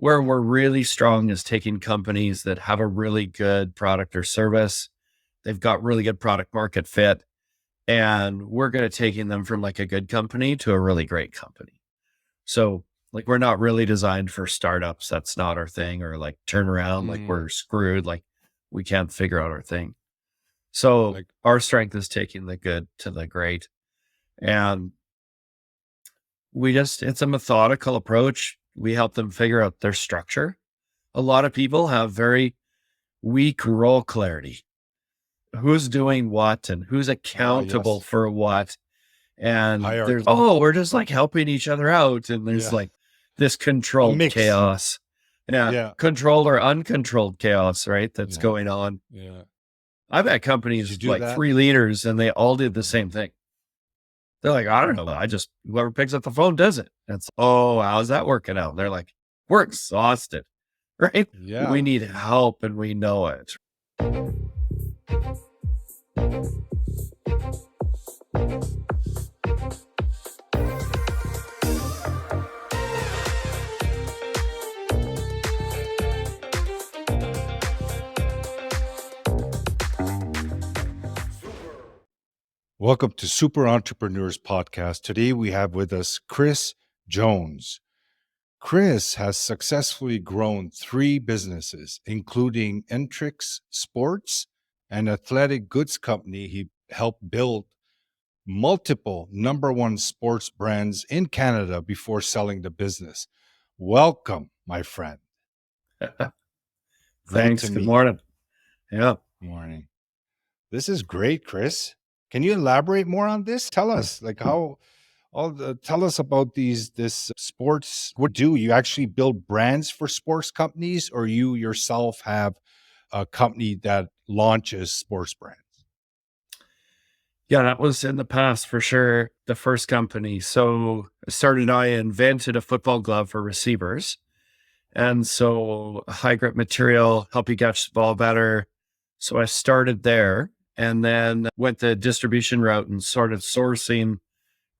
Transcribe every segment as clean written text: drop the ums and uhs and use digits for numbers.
Where we're really strong is taking companies that have a really good product or service. They've got really good product market fit. And we're going to taking them from like a good company to a really great company. So like, we're not really designed for startups. That's not our thing, or like turnaround, like Mm, we're screwed. Like we can't figure out our thing. So like, our strength is taking the good to the great. And it's a methodical approach. We help them figure out their structure. A lot of people have very weak role clarity. Who's doing what and who's accountable yes, for what. And hierarchy. we're just like helping each other out. And there's Yeah, like this a controlled mix. chaos. Yeah. Yeah, Controlled or uncontrolled chaos, right? That's yeah, going on. yeah. I've had Did you companies do like that? 3 leaders and they all did the Mhm. same thing. They're like, I don't know. Whoever picks up the phone does it. It's, oh, how's that working out? They're like, we're exhausted, right? We Yeah. need help and we know it. Welcome to Super Entrepreneurs Podcast. Today we have with us Chris Jones. Chris has successfully grown 3 businesses, including Entrix Sports, an athletic goods company. He helped build multiple number 1 sports brands in Canada before selling the business. Welcome, my friend. Great to Thanks. Good meet you. morning. Yeah. Morning. This is great, Chris. Can you elaborate more on this? Tell us, like, how tell us about this sports. What do you actually build brands for sports companies, or you yourself have a company that launches sports brands? Yeah, that was in the past for sure. The first company. So I invented a football glove for receivers. And so high grip material, help you catch the ball better. So I started there and then went the distribution route and started sourcing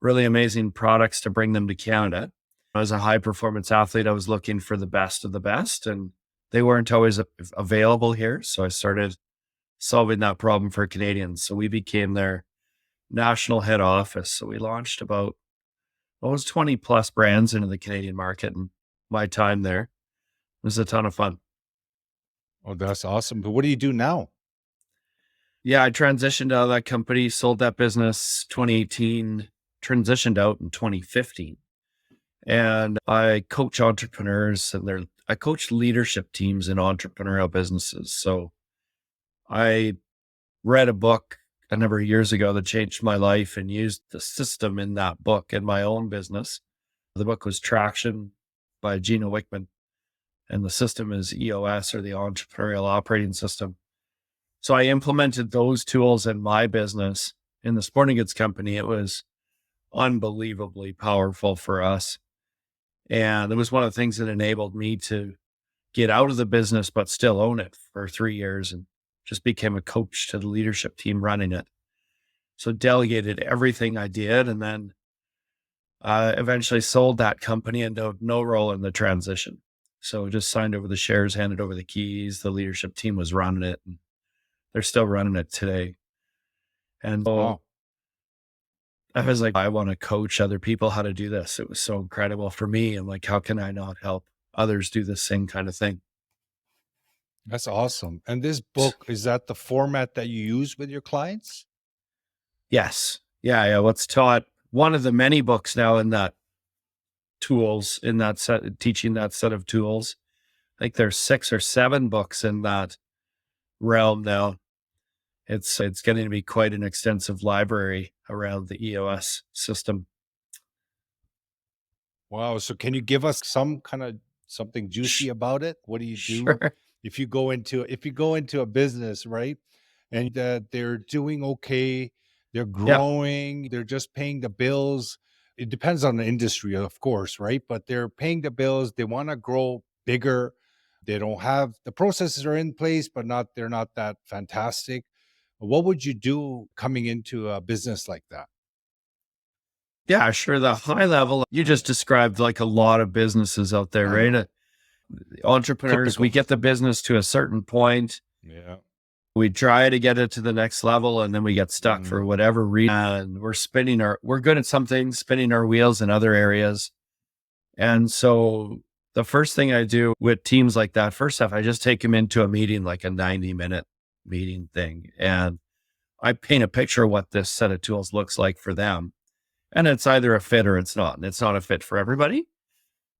really amazing products to bring them to Canada. As a high performance athlete, I was looking for the best of the best, and they weren't always available here. So I started solving that problem for Canadians. So we became their national head office. So we launched about almost 20 plus brands into the Canadian market. And my time there was a ton of fun. Oh, that's awesome. But what do you do now? Yeah, I transitioned out of that company, sold that business 2018, transitioned out in 2015. And I coach entrepreneurs I coach leadership teams in entrepreneurial businesses. So I read a book a number of years ago that changed my life and used the system in that book in my own business. The book was Traction by Gino Wickman, and the system is EOS, or the Entrepreneurial Operating System. So I implemented those tools in my business in the sporting goods company. It was unbelievably powerful for us. And it was one of the things that enabled me to get out of the business, but still own it for 3 years, and just became a coach to the leadership team running it. So delegated everything I did, and then eventually sold that company and no role in the transition. So just signed over the shares, handed over the keys. The leadership team was running it, and they're still running it today. And so Wow. I was like, I want to coach other people how to do this. It was so incredible for me. I'm like, how can I not help others do the same kind of thing? That's awesome. And this book, is that the format that you use with your clients? Yes. Yeah. Yeah. What's taught, one of the many books now in that tools, in that set, teaching that set of tools. I think there's 6 or 7 books in that realm now. It's getting to be quite an extensive library around the EOS system. Wow. So can you give us some kind of something juicy Sh- about it? What do you do Sure. if you go into a business, right? And they're doing okay, they're Yeah. growing, they're just paying the bills. It depends on the industry, of course, right? But they're paying the bills, they want to grow bigger. They don't have the processes are in place, but they're not that fantastic. What would you do coming into a business like that? Yeah, sure. The high level, you just described like a lot of businesses out there, I right? know. Entrepreneurs, we Typical. get the business to a certain point. Yeah. We try to get it to the next level and then we get stuck for Mm, whatever reason. And we're good at something, spinning our wheels in other areas. And so the first thing I do with teams like that, first off, I just take them into a meeting, like a 90-minute meeting thing. And I paint a picture of what this set of tools looks like for them. And it's either a fit or it's not. And it's not a fit for everybody.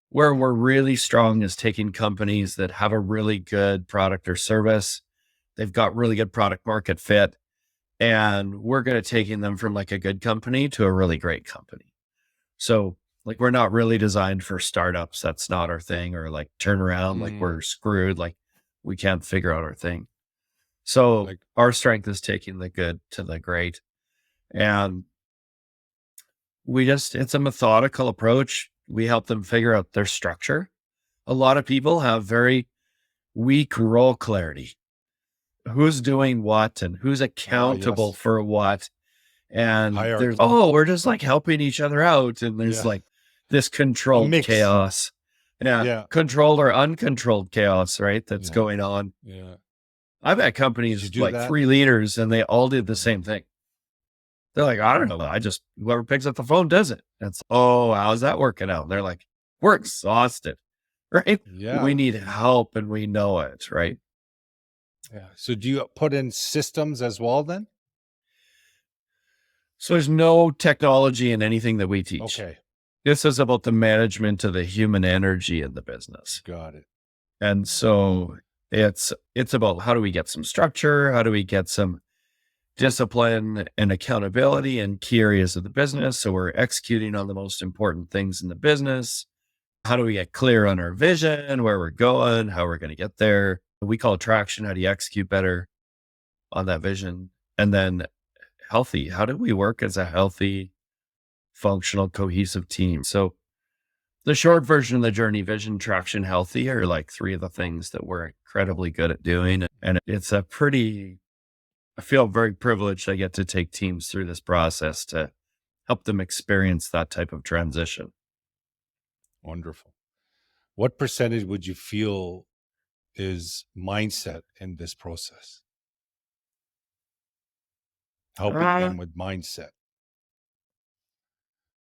Where we're really strong is taking companies that have a really good product or service. They've got really good product market fit. And we're going to taking them from like a good company to a really great company. So like we're not really designed for startups. That's not our thing, or like turnaround, like mm, we're screwed, like we can't figure out our thing. So like, our strength is taking the good to the great. And it's a methodical approach. We help them figure out their structure. A lot of people have very weak role clarity. Who's doing what and who's accountable yes. for what. And Hierarchy. we're just like helping each other out. And there's Yeah. like this A controlled mix. chaos. Yeah. Yeah. Controlled or uncontrolled chaos, right? That's Yeah. going on. Yeah. I've had Did you companies do like that? 3 leaders and they all did the Mm. same thing. They're like, I don't know. Whoever picks up the phone does it. It's, oh, how's that working out? And they're like, we're exhausted, right? We Yeah. need help and we know it, right? Yeah. So do you put in systems as well then? So there's no technology in anything that we teach. Okay. This is about the management of the human energy in the business. Got it. And so it's about how do we get some structure? How do we get some discipline and accountability in key areas of the business? So we're executing on the most important things in the business. How do we get clear on our vision, where we're going, how we're going to get there? We call it traction. How do you execute better on that vision? And then healthy. How do we work as a healthy, functional, cohesive team? So the short version of the journey, vision, traction, healthy are like three of the things that we're incredibly good at doing. And I feel very privileged I get to take teams through this process to help them experience that type of transition. Wonderful. What percentage would you feel is mindset in this process? Helping Uh, them with mindset.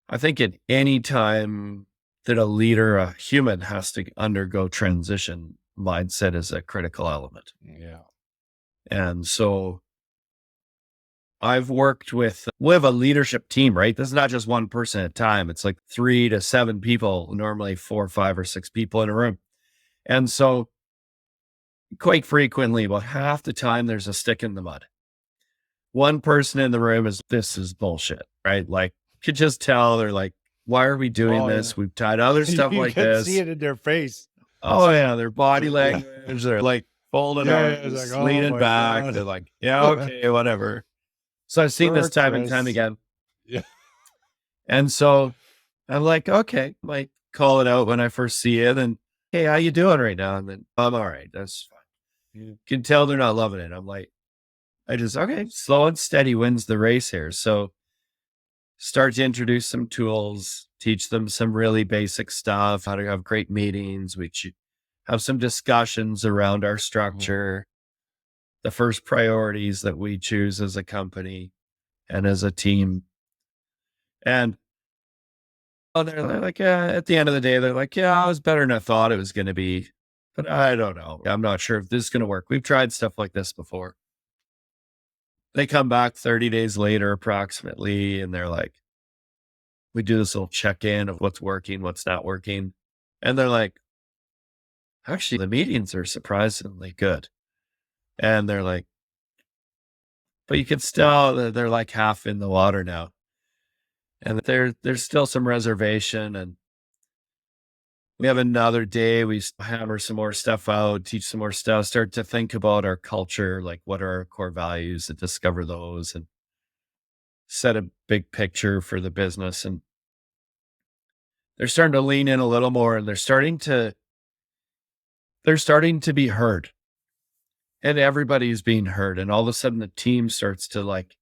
I think at any time that a leader, a human has to undergo transition, mindset is a critical element. Yeah. And so we have a leadership team, right? This is not just one person at a time. It's like 3 to 7 people, normally 4, 5, or 6 people in a room. And so quite frequently, about half the time, there's a stick in the mud. One person in the room this is bullshit, right? Like, you could just tell they're like, why are we doing Oh, yeah. this? We've tried other stuff You like can see this. it in their face. Oh, yeah. Their body Yeah. language, they're like folding Yeah. It's arms, like, oh leaning my back. They're God. like, yeah, okay, whatever. So I've seen this Sure, time and time Chris. again. Yeah. And so I'm like, okay, might call it out when I first see it. And hey, how you doing right now? And then I'm all right. That's fine. Yeah. Can tell they're not loving it. I'm like, okay, slow and steady wins the race here. So start to introduce some tools, teach them some really basic stuff, how to have great meetings. Have some discussions around our structure, the first priorities that we choose as a company and as a team. And they're like, yeah, at the end of the day, they're like, yeah, it was better than I thought it was going to be. But I don't know. I'm not sure if this is going to work. We've tried stuff like this before. They come back 30 days later, approximately, and they're like, we do this little check in of what's working, what's not working. And they're like, actually, the meetings are surprisingly good. And they're like, but you can still, they're like half in the water now. And there's still some reservation. And we have another day. We hammer some more stuff out, teach some more stuff, start to think about our culture, like what are our core values, and discover those and set a big picture for the business. And they're starting to lean in a little more and they're starting to be heard and everybody's being heard. And all of a sudden the team starts to like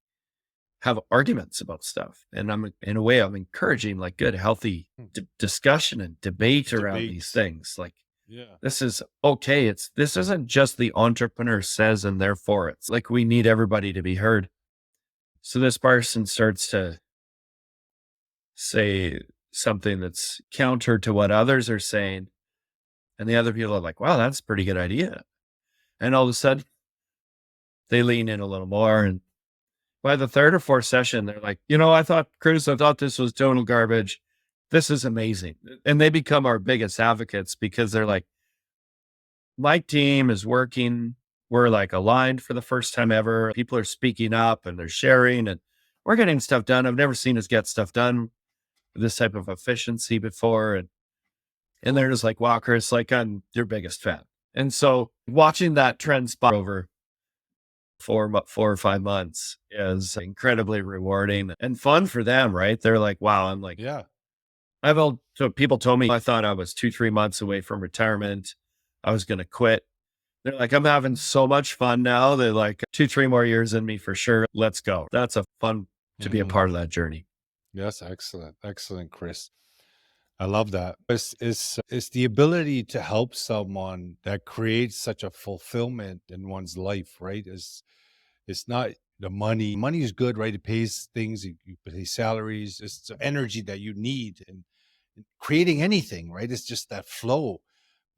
have arguments about stuff. And in a way, I'm encouraging like good, healthy discussion and debate around these Debate. things. Like, Yeah. This is okay. This isn't just the entrepreneur says and therefore it's like we need everybody to be heard. So this person starts to say something that's counter to what others are saying. And the other people are like, wow, that's a pretty good idea. And all of a sudden they lean in a little more. And by the third or fourth session, they're like, Cruz, I thought this was total garbage. This is amazing. And they become our biggest advocates because they're like, my team is working. We're like aligned for the first time ever. People are speaking up and they're sharing and we're getting stuff done. I've never seen us get stuff done with this type of efficiency before. And they're just like, wow, Chris, like I'm your biggest fan. And so watching that transpire over 4 or 5 months is incredibly rewarding and fun for them, right? They're like, wow, I'm like, Yeah. so people told me I thought I was 2, 3 months away from retirement. I was going to quit. They're like, I'm having so much fun now. They're like 2, 3 more years in me for sure. Let's go. That's a fun to be a Mhm. part of that journey. Yes, excellent. Excellent, Chris. I love that. It's the ability to help someone that creates such a fulfillment in one's life, right? It's not the money. Money is good, right? It pays things, you pay salaries. It's the energy that you need in creating anything, right? It's just that flow,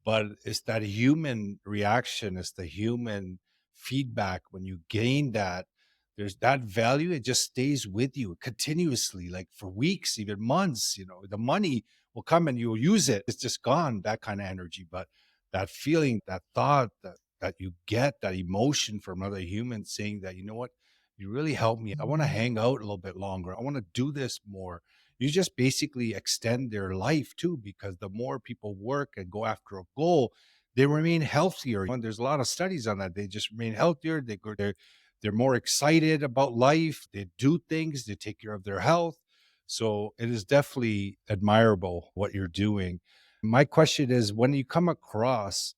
but it's that human reaction, it's the human feedback. When you gain that, there's that value, it just stays with you continuously, like for weeks, even months. The money will come and you'll use it, it's just gone, that kind of energy. But that feeling, that thought, that you get, that emotion from other humans saying that, you know what, you really helped me, I want to hang out a little bit longer, I want to do this more. You just basically extend their life too, because the more people work and go after a goal, they remain healthier. And there's a lot of studies on that. They just remain healthier. They're more excited about life. They do things. They take care of their health. So it is definitely admirable what you're doing. My question is, when you come across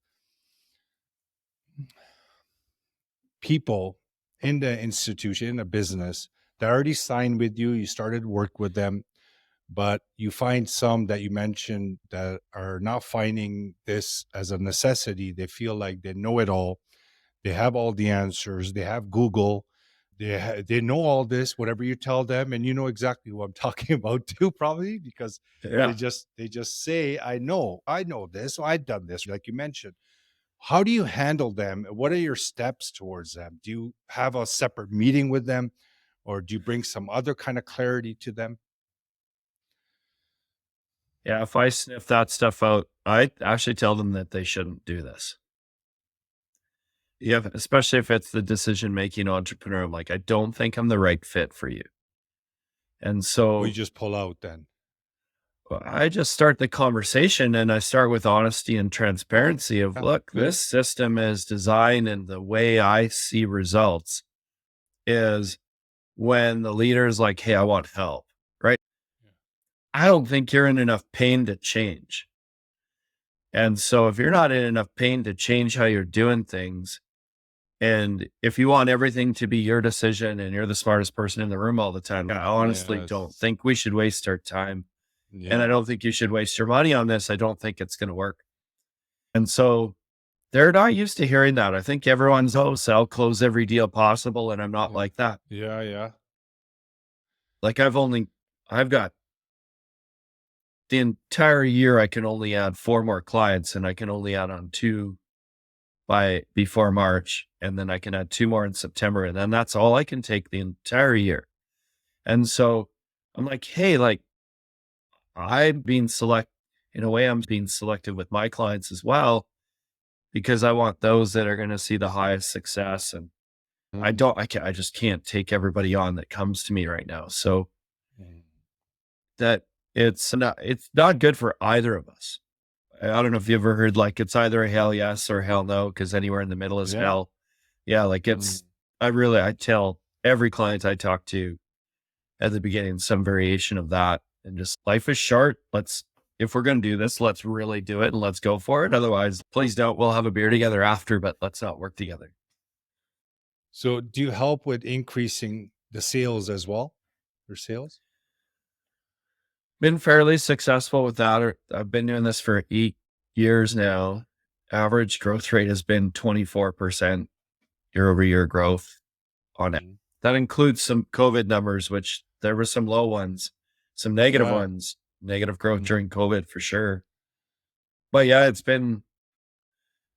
people in the institution, in a business that already signed with you, you started work with them, but you find some that you mentioned that are not finding this as a necessity. They feel like they know it all. They have all the answers. They have Google. They know all this, whatever you tell them, and you know exactly what I'm talking about too, probably because Yeah. they just say, I know this, or I've done this, like you mentioned. How do you handle them? What are your steps towards them? Do you have a separate meeting with them, or do you bring some other kind of clarity to them? Yeah. If I sniff that stuff out, I actually tell them that they shouldn't do this. Yeah. Especially if it's the decision making entrepreneur. I'm like, I don't think I'm the right fit for you. And Or you so just pull out then? I just start the conversation and I start with honesty and transparency of, Yeah, look, good. this system is designed and the way I see results is when the leader is like, hey, I want help, right? Yeah. I don't think you're in enough pain to change. And so if you're not in enough pain to change how you're doing things, and if you want everything to be your decision and you're the smartest person in the room all the time, I honestly don't Yes. think we should waste our time. And I Yeah. don't think you should waste your money on this. I don't think it's going to work. And so they're not used to hearing that. I think everyone's, oh, sell, close every deal possible. And I'm not Yeah. like that. Yeah, yeah. Like I've got the entire year, I can only add 4 more clients and I can only add on two by before March. And then I can add 2 more in September. And then that's all I can take the entire year. And so I'm like, hey, like I'm being select in a way, I'm being selective with my clients as well, because I want those that are going to see the highest success. And Mhm. I just can't take everybody on that comes to me right now. So Mhm. that it's not good for either of us. I don't know if you ever heard like it's either a hell yes or hell no, because anywhere in the middle is Yeah. hell. Yeah, like Mm. I tell every client I talk to at the beginning some variation of that. And just life is short. If we're gonna do this, let's really do it and let's go for it. Otherwise, please don't. We'll have a beer together after, but let's not work together. So do you help with increasing the sales as well? Your sales? Been fairly successful with that. I've been doing this for years now, average growth rate has been 24% year over year growth on it. Mhm. That includes some COVID numbers, which there were some low ones, some negative Yeah. ones, negative growth Mhm. during COVID for sure. But yeah, it's been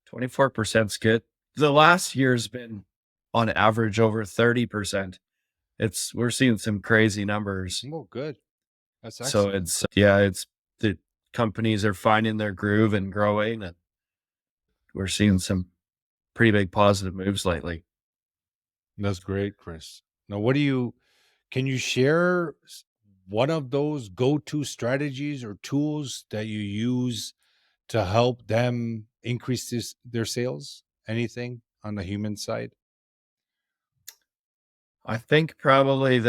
24% 's good. The last year's been on average over 30%. We're seeing some crazy numbers. Oh, good. That's So excellent. it's the companies are finding their groove and growing, and we're seeing some pretty big positive moves lately. That's great, Chris. Now, can you share one of those go-to strategies or tools that you use to help them increase their sales? Anything on the human side? I think probably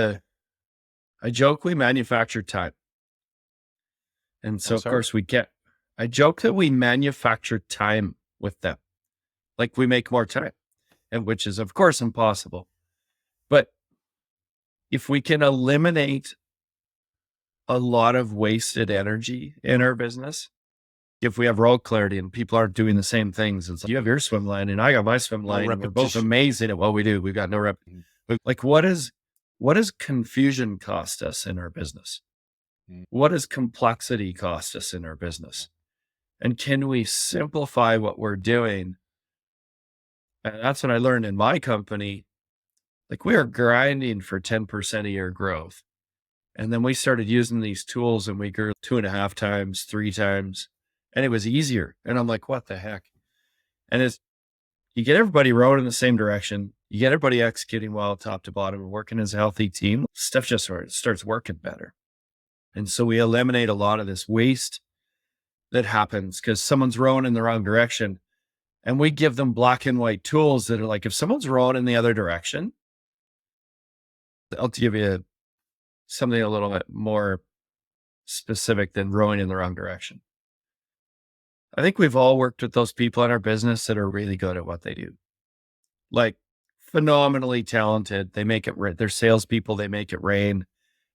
I joke we manufacture time. And so I'm of sorry. course I joke that we manufacture time with them. Like we make more time, and which is of course impossible. But if we can eliminate a lot of wasted energy in our business, if we have role clarity and people aren't doing the same things, it's like you have your swim lane and I got my swim No lane, and we're both repetition. amazing at what we do. We've got no rep. Mhm. Like what does confusion cost us in our business? Mhm. What does complexity cost us in our business? And can we simplify what we're doing? And that's what I learned in my company. Like we are grinding for 10% a year growth. And then we started using these tools and we grew 2.5 times, 3 times, and it was easier. And I'm like, what the heck? And you get everybody rowing in the same direction. You get everybody executing well, top to bottom, and working as a healthy team. Stuff just starts working better. And so we eliminate a lot of this waste that happens because someone's rowing in the wrong direction. And we give them black and white tools that are like, if someone's rowing in the other direction, I'll give you something a little bit more specific than rowing in the wrong direction. I think we've all worked with those people in our business that are really good at what they do, like phenomenally talented. They make it, they're salespeople, they make it rain,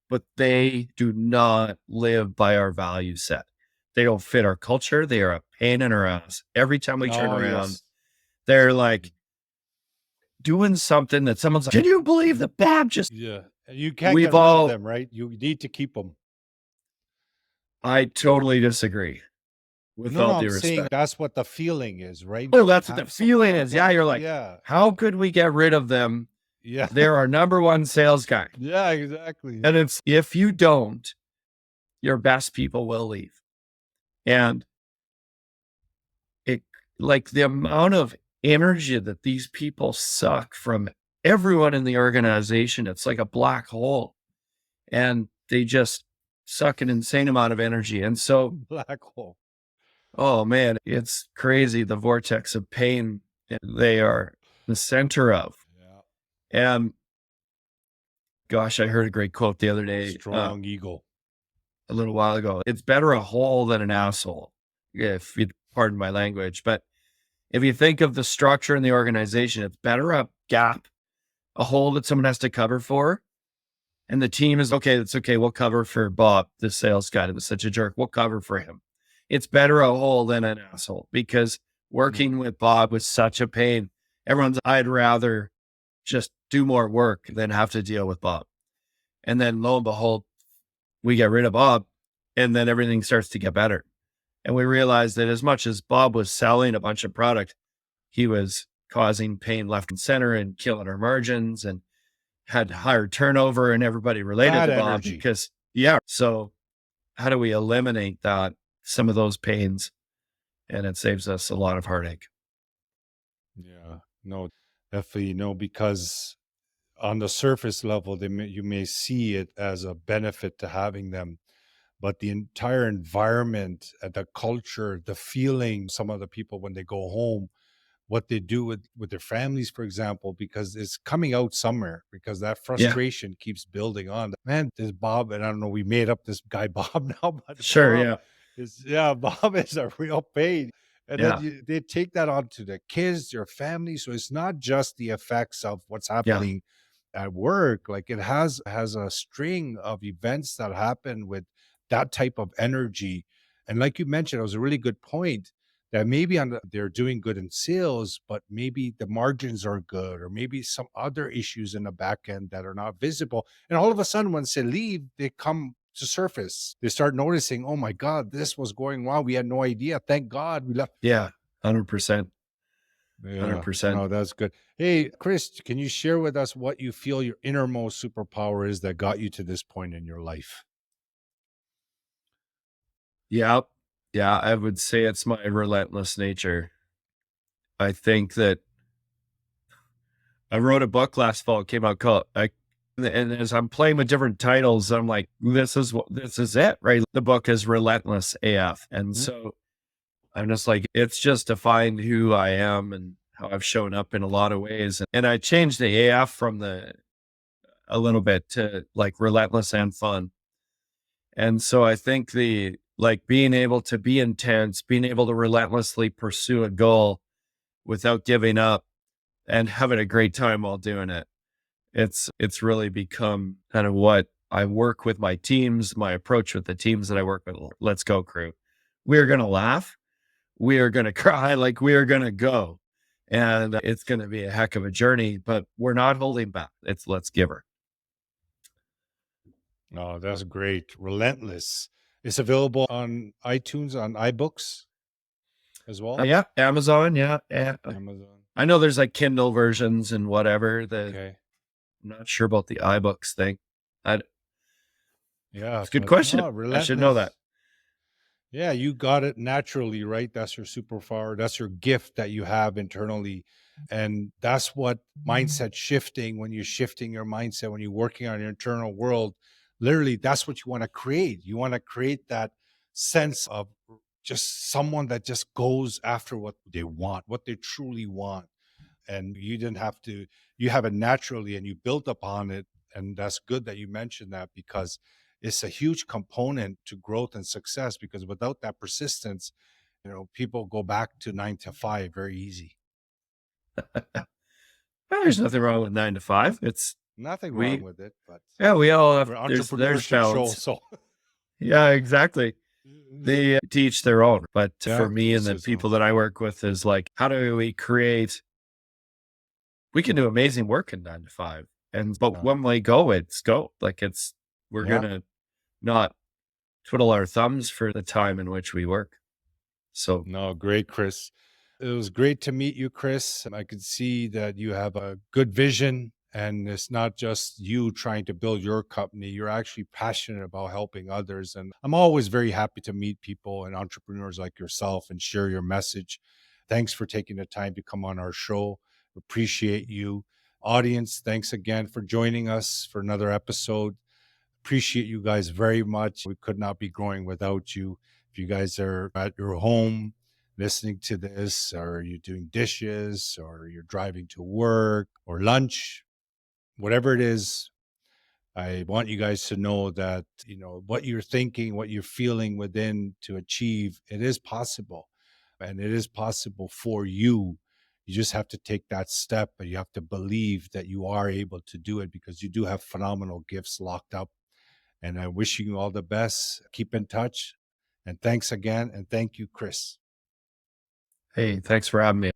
but they do not live by our value set. They don't fit our culture. They are a pain in our ass. Every time we turn Oh, around, yes. they're like doing something that someone's like, can you believe the Bab just, Yeah. And you can't we've get rid of all, them, right? You need to keep them. I totally disagree with No, all no, due I'm saying respect. that's what the feeling is, right? Oh, that's what the Have someone feeling like is. Yeah. that. You're like, Yeah. how could we get rid of them? Yeah. They're our number one sales guy. Yeah, exactly. And it's, if you don't, your best people will leave. And it, like the amount of energy that these people suck from everyone in the organization, it's like a black hole. And they just suck an insane amount of energy. And so, Black hole. oh man, it's crazy the vortex of pain they are the center of. Yeah. And gosh, I heard a great quote the other day, Strong ego. a little while ago. It's better a hole than an asshole, if you pardon my language. But if you think of the structure in the organization, it's better a gap, a hole that someone has to cover for. And the team is okay. It's okay. We'll cover for Bob, the sales guy that was such a jerk. We'll cover for him. It's better a hole than an asshole, because Mhm. working with Bob was such a pain. I'd rather just do more work than have to deal with Bob. And then lo and behold, we get rid of Bob, and then everything starts to get better. And we realized that as much as Bob was selling a bunch of product, he was causing pain left and center and killing our margins and had higher turnover, and everybody related Bad to Bob energy. because, yeah. So how do we eliminate some of those pains? And it saves us a lot of heartache. Yeah. No, definitely no, because on the surface level, you may see it as a benefit to having them, but the entire environment, the culture, the feeling, some of the people when they go home, what they do with their families, for example, because it's coming out somewhere, because that Yeah, frustration keeps building on. Man, this Bob, and I don't know, we made up this guy Bob now, but sure. Bob Yeah. is, yeah, Bob is a real pain. And then Yeah. they take that on to their kids, their family. So it's not just the effects of what's Yeah. happening at work. Like it has a string of events that happen with that type of energy. And like you mentioned, it was a really good point. that maybe they're doing good in sales, but maybe the margins are good, or maybe some other issues in the back end that are not visible. And all of a sudden, once they leave, they come to surface. They start noticing, oh my God, this was going wrong. We had no idea. Thank God we left. Yeah. 100%. Yeah, 100%. no, that's good. Hey, Chris, can you share with us what you feel your innermost superpower is that got you to this point in your life? Yeah. Yeah. I would say it's my relentless nature. I think that I wrote a book last fall. It came out called, and as I'm playing with different titles, I'm like, this is it, right? The book is Relentless AF. And Mhm. so I'm just like, it's just defined who I am and how I've shown up in a lot of ways. And I changed the AF from a little bit to like relentless and fun. And so I think like being able to be intense, being able to relentlessly pursue a goal without giving up and having a great time while doing it. It's really become kind of what I work with my teams, my approach with the teams that I work with. Let's go crew. We're going to laugh. We are going to cry. Like we are going to go. And it's going to be a heck of a journey, but we're not holding back. It's let's give her. Oh, that's great. Relentless. It's available on iTunes, on iBooks as well. Yeah. Amazon. Yeah. Amazon. I know there's like Kindle versions and whatever. Okay. I'm not sure about the iBooks thing. It's Yeah, a good but no, question. I should know that. relentless. Yeah, you got it naturally, right? That's your superpower. That's your gift that you have internally. And that's what mindset shifting, when you're shifting your mindset, when you're working on your internal world, literally, that's what you want to create. You want to create that sense of just someone that just goes after what they want, what they truly want. And you didn't have to, you have it naturally and you built upon it. And that's good that you mentioned that, because it's a huge component to growth and success, because without that persistence, people go back to 9 to 5 very easy. Well, there's nothing wrong with 9 to 5. Nothing wrong We, with it, but yeah, we all have, we're there's entrepreneurship show. balance. So Yeah, exactly. They teach their own. But yeah, for me and each the his own. people that I work with is like, how do we create, we can do amazing work in 9 to 5. But Uh, when we go, it's go. Like we're going yeah. to not twiddle our thumbs for the time in which we work. So, No, great, Chris. It was great to meet you, Chris. I could see that you have a good vision, and it's not just you trying to build your company. You're actually passionate about helping others. And I'm always very happy to meet people and entrepreneurs like yourself and share your message. Thanks for taking the time to come on our show. Appreciate you. Audience, thanks again for joining us for another episode. Appreciate you guys very much. We could not be growing without you. If you guys are at your home listening to this, or you're doing dishes, or you're driving to work or lunch, whatever it is, I want you guys to know that, what you're thinking, what you're feeling within to achieve, it is possible. And it is possible for you. You just have to take that step, but you have to believe that you are able to do it, because you do have phenomenal gifts locked up. And I'm wishing you all the best. Keep in touch. And thanks again. And thank you, Chris. hey, thanks for having me.